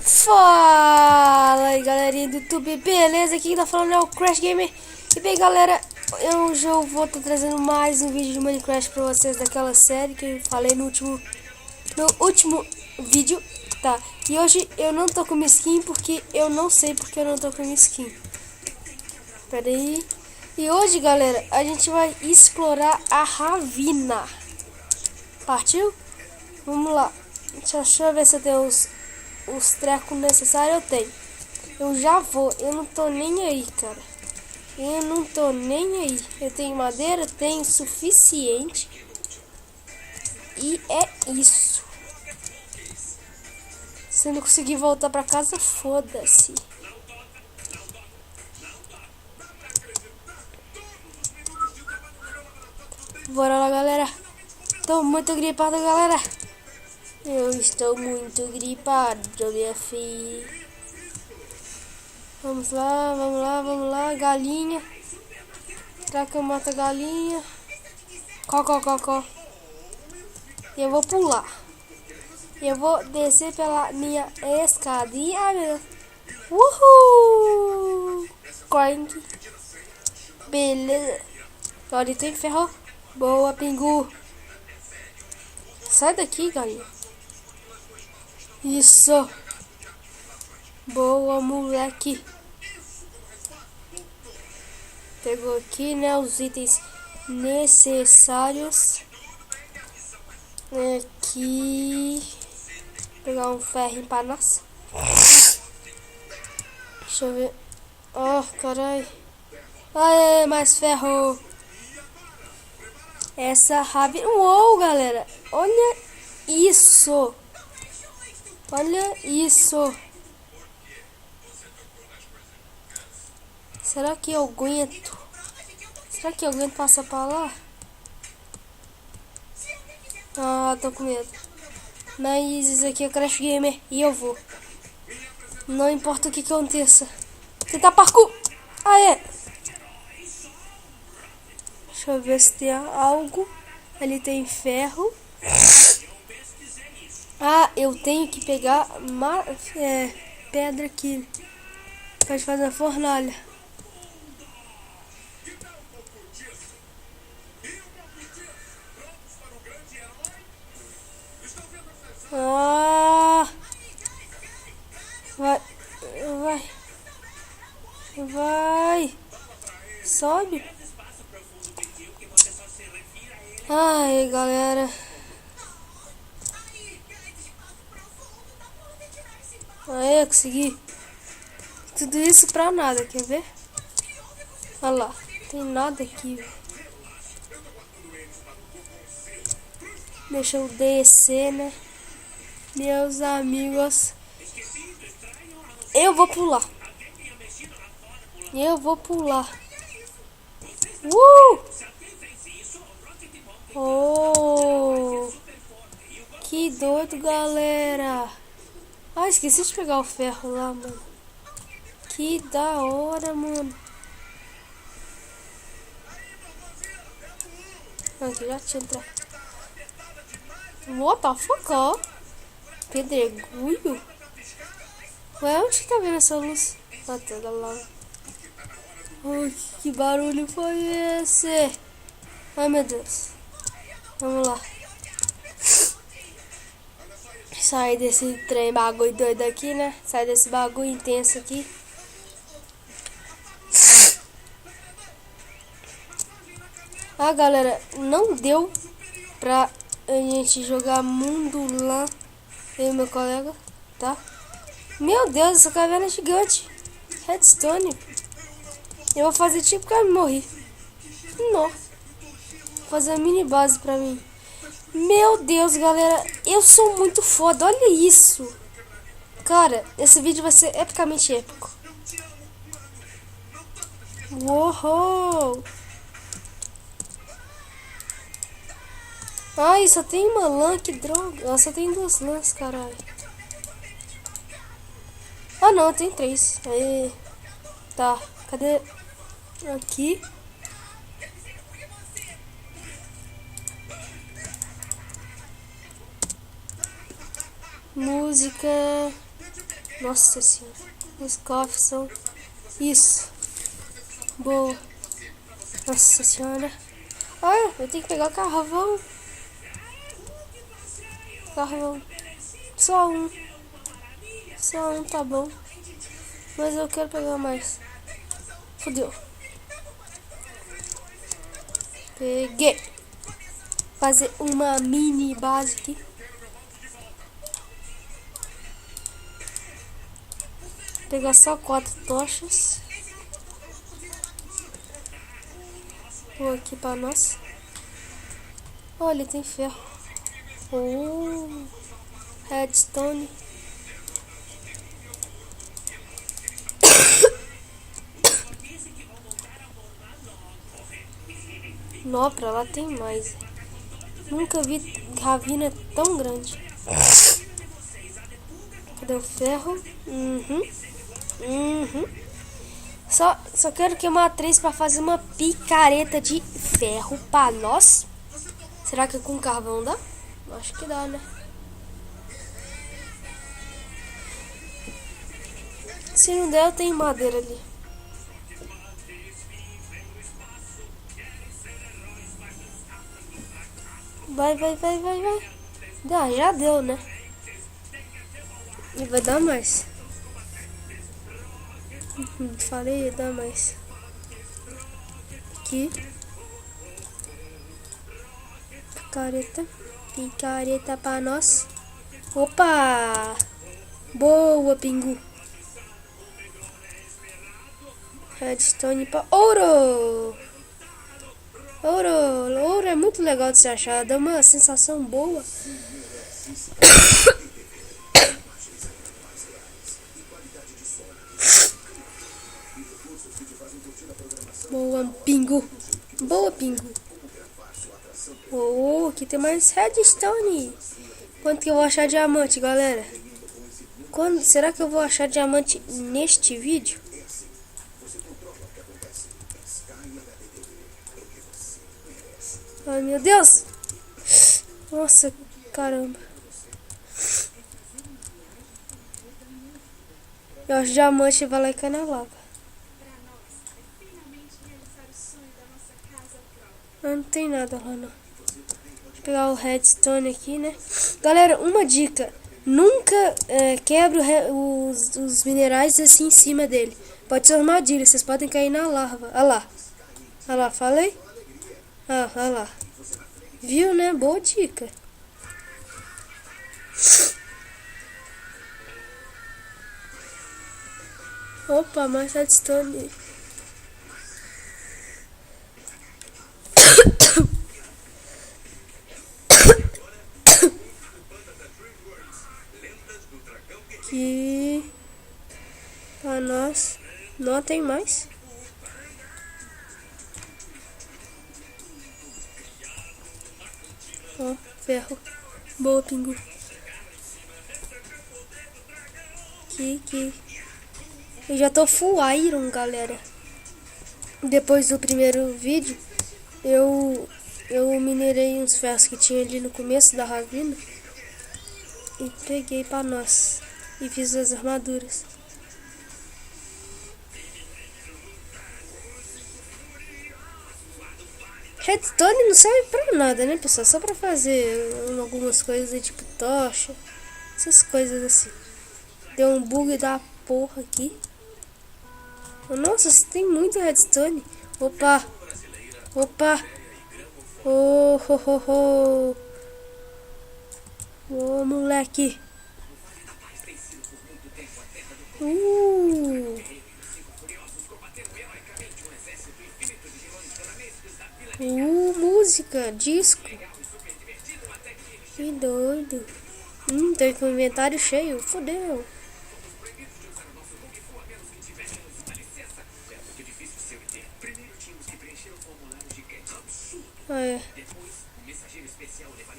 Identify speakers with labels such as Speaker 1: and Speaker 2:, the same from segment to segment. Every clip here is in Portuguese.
Speaker 1: Fala aí, galerinha do YouTube, beleza? Aqui quem tá falando é o Crash Gamer. E bem, galera, eu já vou estar trazendo mais um vídeo de Minecraft pra vocês daquela série que eu falei no último vídeo, tá? E hoje eu não tô com minha skin porque eu não sei porque eu não tô com minha skin. Pera aí. E hoje, galera, a gente vai explorar a ravina. Partiu? Vamos lá. Deixa eu ver se eu tenho os trecos necessários. Eu tenho. Eu já vou. Eu não tô nem aí, cara. Eu não tô nem aí. Eu tenho madeira, tenho suficiente. E é isso. Se eu não conseguir voltar pra casa, foda-se. Bora lá, galera. Tô muito gripado, galera. Eu estou muito gripado, minha filha. Vamos lá, vamos lá, vamos lá. Galinha. Será que eu mato a galinha? Có. Eu vou pular. Eu vou descer pela minha escadinha. Ai, meu Deus. Uhul! Clank. Beleza. Agora tu enferrou. Boa, Pingu. Sai daqui, galinha. Isso. Boa, moleque. Pegou aqui, né, os itens necessários. Aqui. Pegar um ferro para nós. Deixa eu ver. Oh, caralho. Aê, mais ferro. Essa ravina. Uou, galera. Olha isso. Olha isso. Será que eu aguento? Será que eu aguento passar pra lá? Ah, tô com medo. Mas isso aqui é Crash Gamer e eu vou. Não importa o que aconteça. Tentar parkour. Aê. Deixa eu ver se tem algo. Ali tem ferro. Ah, eu tenho que pegar pedra aqui. Pode fazer a fornalha. Ah, vai, sobe. Ai, galera. Aí, consegui. Tudo isso pra nada, quer ver? Olha lá, tem nada aqui. Deixa eu descer, né? Meus amigos. Eu vou pular. Oh! Que doido, galera. Ah, esqueci de pegar o ferro lá, mano. Que da hora, mano. Aqui já tinha entrado. What the fuck, ó? Pedregulho? Ué, onde que tá vendo essa luz? Ah, tá lá. Ai, que barulho foi esse? Ai, meu Deus. Vamos lá. Sai desse trem bagulho doido aqui, né? Sai desse bagulho intenso aqui. Ah, galera, não deu pra a gente jogar mundo lá. Eu e meu colega, tá? Meu Deus, essa caverna é gigante. Redstone. Eu vou fazer tipo que eu morri. Não. Vou fazer uma mini base pra mim. Meu Deus, galera. Eu sou muito foda. Olha isso. Cara, esse vídeo vai ser epicamente épico. Uou. Ai, só tem uma lã, que droga. Só tem 2 lãs, caralho. Ah, não, tem 3. Aí. Tá, cadê? Aqui. Música. Nossa senhora. Os cofres são... Isso. Boa. Nossa senhora. Ah, eu tenho que pegar carvão. Carvão. Só um. Só um, tá bom. Mas eu quero pegar mais. Fudeu. Peguei. Fazer uma mini base aqui. Pegar só 4 tochas. Vou aqui pra nós. Olha, tem ferro. Oh, redstone. Nó, pra lá tem mais. Nunca vi ravina tão grande. Cadê o ferro? Só quero queimar 3 pra fazer uma picareta de ferro pra nós. Será que com carvão dá? Acho que dá, né? Se não der, eu tenho madeira ali. Vai. Já deu, né? E vai dar mais. Falei, ia dar mais. Aqui. Picareta pra nós. Opa! Boa, Pingu. Redstone pra ouro. Ouro é muito legal de se achar. Dá uma sensação boa. Boa, Pingu. Oh, aqui tem mais redstone. Quanto que eu vou achar diamante, galera? Será que eu vou achar diamante neste vídeo? Ai, meu Deus. Nossa, caramba. Eu acho que diamante vai lá e cai na lava. Não tem nada lá, não. Vou pegar o redstone aqui, né? Galera, uma dica. Nunca quebre os minerais assim em cima dele. Pode ser uma armadilha, vocês podem cair na lava. Olha lá, falei? Olha lá. Viu, né? Boa dica. Opa, mais redstone. Aqui pra nós. Não tem mais. Ó, ferro. Boa, Pingu. Aqui. Eu já tô full iron, galera. Depois do primeiro vídeo, eu minerei uns ferros que tinha ali no começo da ravina. E peguei pra nós. E fiz as armaduras. Redstone não serve pra nada, né, pessoal? Só pra fazer algumas coisas, tipo tocha. Essas coisas assim. Deu um bug da porra aqui. Nossa, tem muito redstone. Opa. Oh, moleque. Música, disco. Que doido. Tô com o inventário cheio. Fodeu.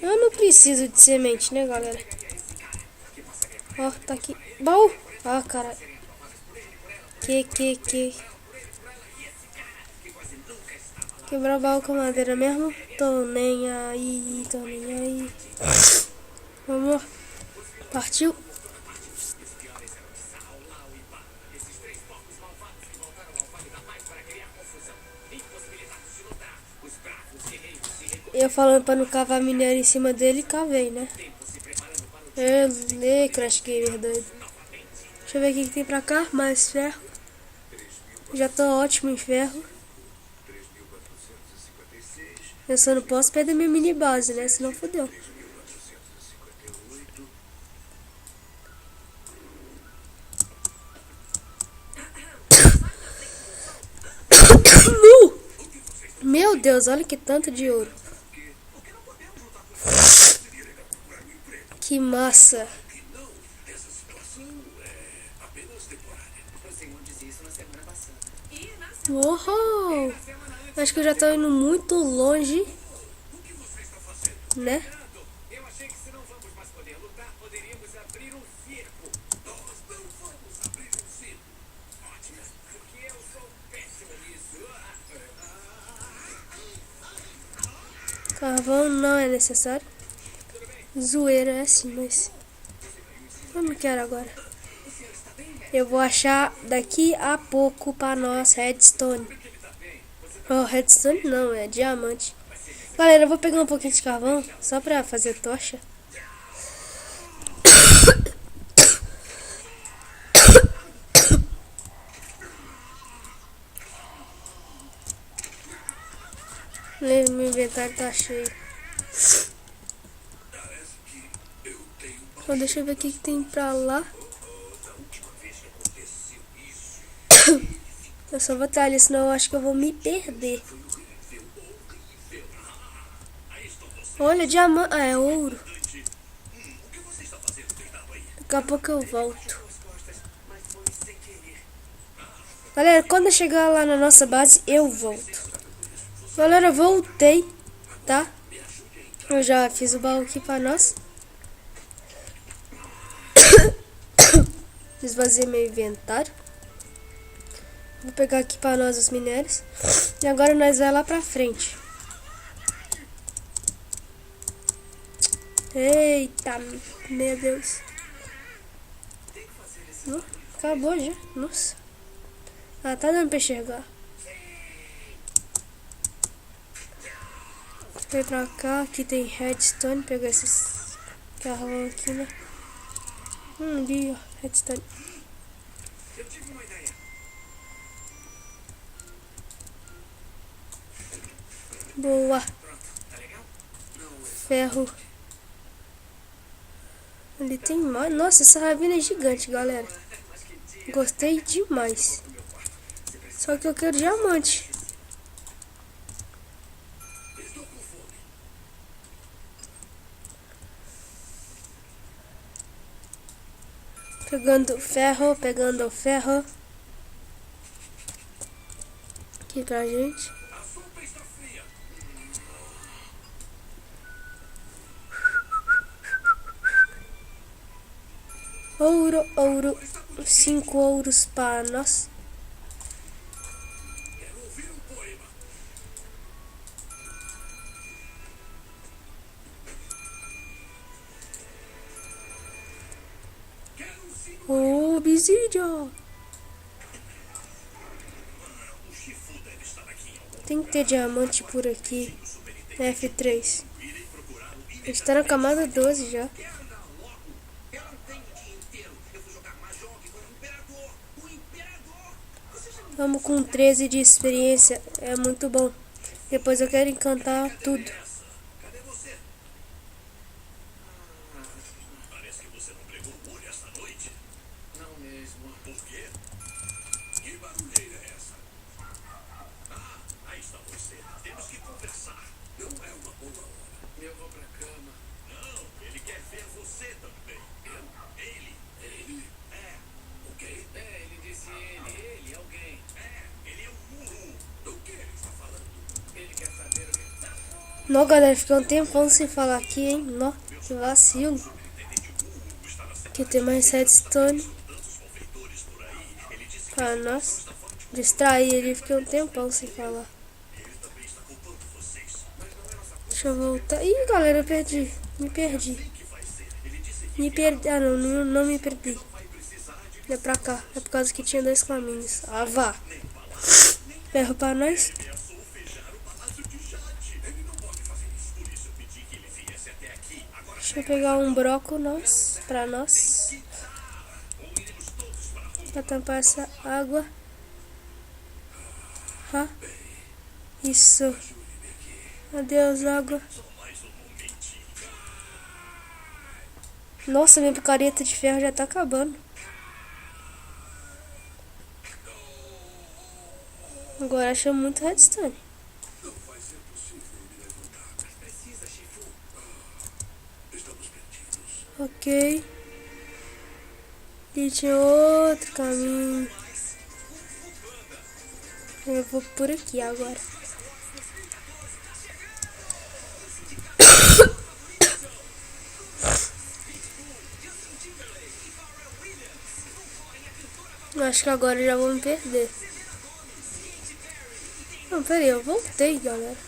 Speaker 1: Eu não preciso de semente, né, galera? Ó, tá aqui. Baú. Ah, caralho. Quebrar o baú com madeira mesmo? Tô nem aí. Vamos. Partiu. falando pra não cavar minério em cima dele, cavei, né? Crash Gamer doido. Deixa eu ver o que tem pra cá. Mais ferro. Já tô ótimo em ferro. Eu só não posso perder minha mini base, né? Senão fodeu. Meu Deus, olha que tanto de ouro. Que massa. Uou! Acho que eu já tô indo muito longe, né? Carvão não é necessário. Zoeira é assim, mas eu não quero agora. Eu vou achar daqui a pouco pra nós redstone. Oh, redstone não, é diamante. Galera, eu vou pegar um pouquinho de carvão só pra fazer tocha. Meu inventário tá cheio. Então, deixa eu ver o que tem pra lá. Eu só vou estar ali, senão eu acho que eu vou me perder. Olha, diamante. Ah, é ouro. Daqui a pouco eu volto. Galera, quando eu chegar lá na nossa base, eu volto. Galera, voltei, tá? Eu já fiz o baú aqui pra nós. Esvaziei meu inventário. Vou pegar aqui pra nós os minérios. E agora nós vai lá pra frente. Eita, meu Deus. Acabou já. Nossa. Ah, tá dando pra enxergar. Vem pra cá. Aqui tem redstone. Pegar esses carvão aqui, né? Ali, ó. Redstone. Boa. Ferro. Ali tem mais. Nossa, essa ravina é gigante, galera. Gostei demais. Só que eu quero diamante. Pegando ferro. Aqui pra gente. Ouro. 5 ouros para nós. Obsidian. Tem que ter diamante por aqui. F3. A gente tá na camada 12 já. Vamos com 13 de experiência. É muito bom. Depois eu quero encantar tudo.
Speaker 2: Parece que você não pregou o olho esta noite. Não mesmo. Por quê? Que barulheira é essa? Ah, aí está você. Temos que conversar. Não é uma boa hora. Eu vou pra cama. Não, ele quer ver você também. Eu? Ele? É. O quê? É, ele disse ele, alguém. É, ele é um murro. Do que ele está falando? Ele quer saber o que...
Speaker 1: Não, galera, fiquei um tempão sem falar aqui, hein? Nó, que vacilo. Aqui tem mais redstone pra nós. Distrair ele, fiquei um tempão sem falar. Deixa eu voltar. Ih, galera, eu perdi. Me perdi. Ah, não me perdi. É pra cá. É por causa que tinha 2 caminhos. Ah, vá. Ferro pra nós. Deixa eu pegar um broco pra nós. Pra tampar essa água. Ah, isso. Adeus, água. Nossa, minha picareta de ferro já tá acabando. Agora acho muito redstone. Ok. E tinha outro caminho. Eu vou por aqui agora. Acho que agora eu já vou me perder. Não, peraí, eu voltei, galera.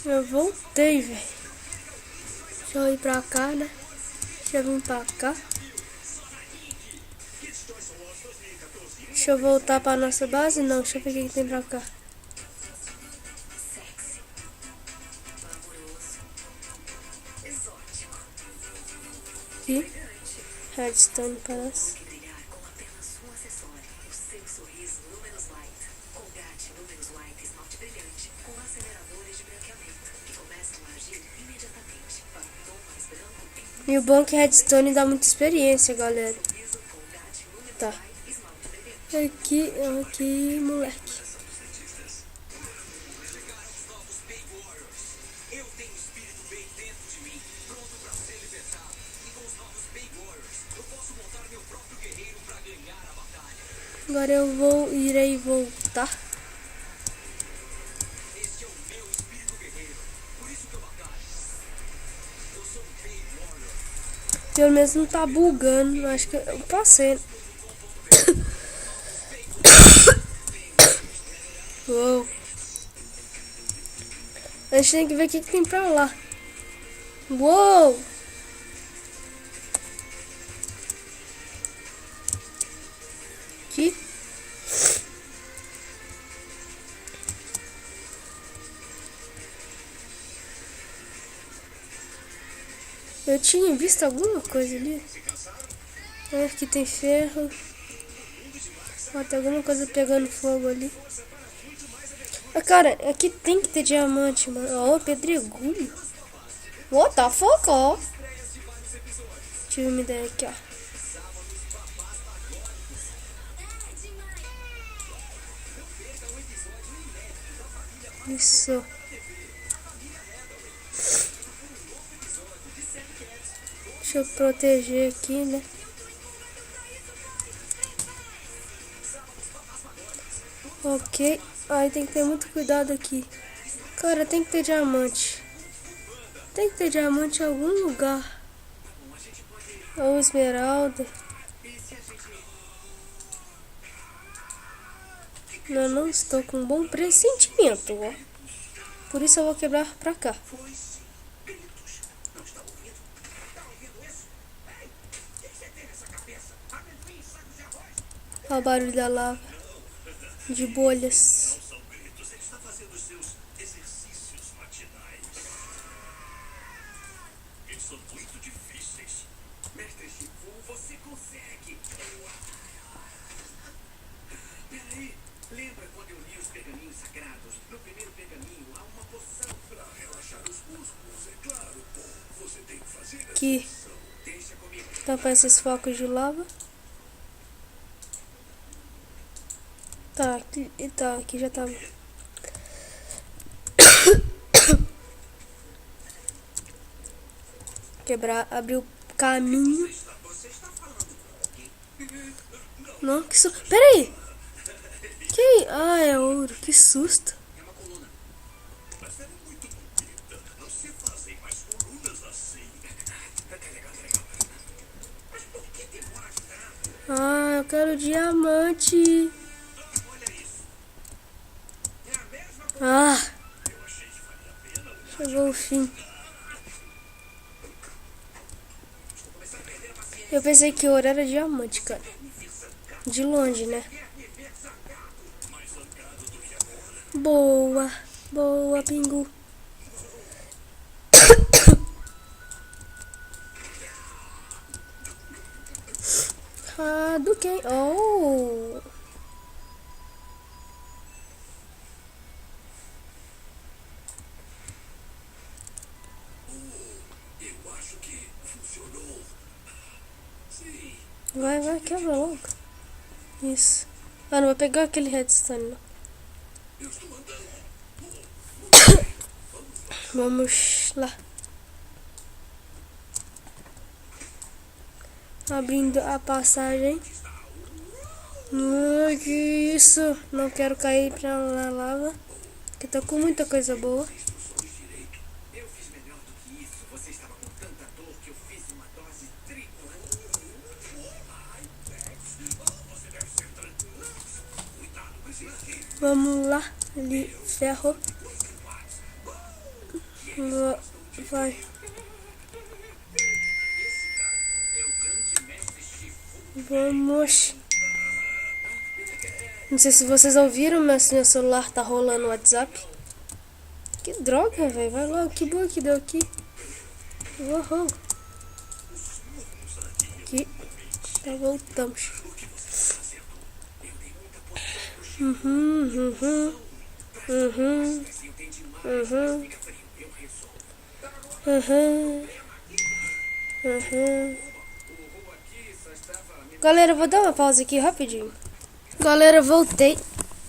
Speaker 1: Eu voltei, velho. Deixa eu ir pra cá, né? Deixa eu vir pra cá. Deixa eu voltar pra nossa base. Não, deixa eu ver o que tem pra cá. Aqui. Redstone para nós. E o bom é que redstone dá muita experiência, galera. Tá. Aqui, moleque. Agora eu irei voltar. Pelo menos não tá bugando. Acho que eu passei. Uou. A gente tem que ver o que tem pra lá. Uou! Aqui. Eu tinha visto alguma coisa ali. Aqui tem ferro. Ó, tem alguma coisa pegando fogo ali. Ah, cara, aqui tem que ter diamante, mano. Ó, pedregulho. What the fuck, ó. Tive uma ideia aqui, ó. Isso. Deixa eu proteger aqui, né? Ok. Ai, tem que ter muito cuidado aqui. Cara, tem que ter diamante. Tem que ter diamante em algum lugar. Ou esmeralda. Eu não estou com um bom pressentimento, ó. Por isso eu vou quebrar pra cá. Olha o barulho da lava. De bolhas.
Speaker 2: Lembra quando eu li os pergaminhos sagrados? No primeiro pergaminho há uma poção para relaxar os músculos, é claro. Você tem que fazer
Speaker 1: Aqui.
Speaker 2: Deixa comigo.
Speaker 1: Tampar esses focos de lava. Tá, aqui já tá. Quebrar, abrir o caminho. Não, que susto. Pera aí. Que? Ah, é ouro. Que susto. Ah, eu quero diamante. Ah, chegou o fim. Eu pensei que ouro era diamante, cara. De longe, né? Boa, boa, Pingu. Hadouken. Oh!
Speaker 2: Eu acho que funcionou. Sim.
Speaker 1: Vai, quebra logo. Isso. Ah, não vou pegar aquele redstone, não.
Speaker 2: Eu estou andando.
Speaker 1: Vamos lá. Abrindo a passagem. Ai, que isso? Não quero cair pra na lava. Que tá com muita coisa boa.
Speaker 2: Instruções direito. Eu fiz melhor do que isso. Você estava com tanta dor que eu fiz uma dose tripla. Ai, Dex. Você deve ser tranquilo. Cuidado com esse aqui.
Speaker 1: Vamos lá. Ali, ferro. Vai.
Speaker 2: Esse cara é o grande mestre Shifu.
Speaker 1: Vamos. Não sei se vocês ouviram, mas meu celular tá rolando o WhatsApp. Que droga, velho. Vai logo. Que boa que deu aqui. Uhul. Aqui. Já voltamos. Uhum. Galera, eu vou dar uma pausa aqui rapidinho. Galera, voltei.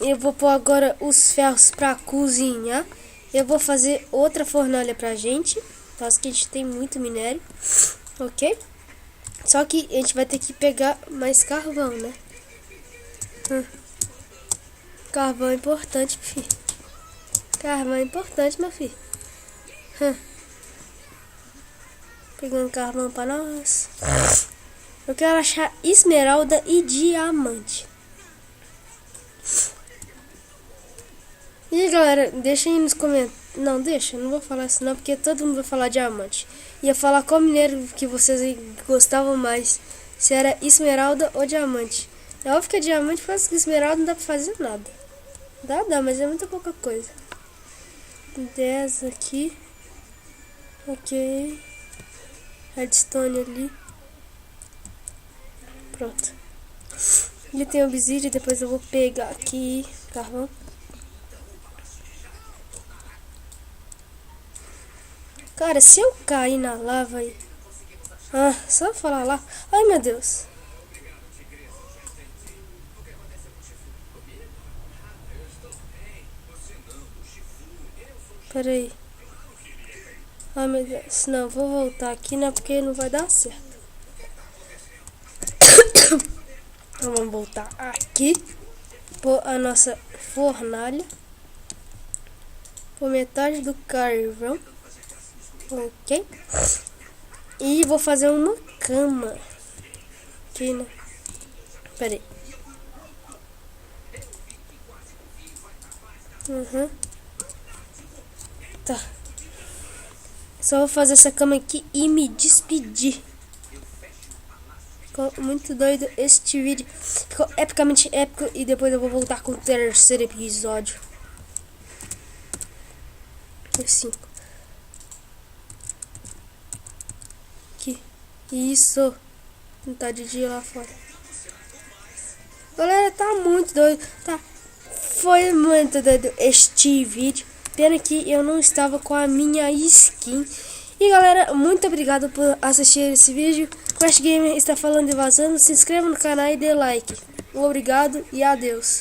Speaker 1: Eu vou pôr agora os ferros pra cozinhar. Eu vou fazer outra fornalha pra gente. Caso que a gente tem muito minério. Ok? Só que a gente vai ter que pegar mais carvão, né? Carvão é importante, filho. Carvão é importante, meu filho. Pegando carvão pra nós. Eu quero achar esmeralda e diamante. E aí, galera, deixa aí nos comentários. Não, não vou falar isso não, porque todo mundo vai falar diamante. Ia falar qual minério que vocês gostavam mais. Se era esmeralda ou diamante. É óbvio que é diamante, porque esmeralda não dá pra fazer nada. Dá, mas é muita pouca coisa. 10 aqui. Ok. Redstone ali. Pronto. Ali tem obsidian, depois eu vou pegar aqui carvão. Cara, se eu cair na lava aí... Ah, só falar lá. Ai, meu Deus. Pera aí. Ai, meu Deus. Não, vou voltar aqui, né? Porque não vai dar certo. Então, vamos voltar aqui. Pôr a nossa fornalha. Por metade do carvão. Ok. E vou fazer uma cama. Aqui, né? Pera aí. Tá. Só vou fazer essa cama aqui e me despedir. Ficou muito doido este vídeo. Ficou epicamente épico. E depois eu vou voltar com o terceiro episódio. 5. Aqui. Isso. Vontade de ir lá fora. Galera, tá muito doido. Tá. Foi muito doido este vídeo. Pena que eu não estava com a minha skin. E galera, muito obrigado por assistir esse vídeo. Crash Gamer está falando e vazando. Se inscreva no canal e dê like. Obrigado e adeus.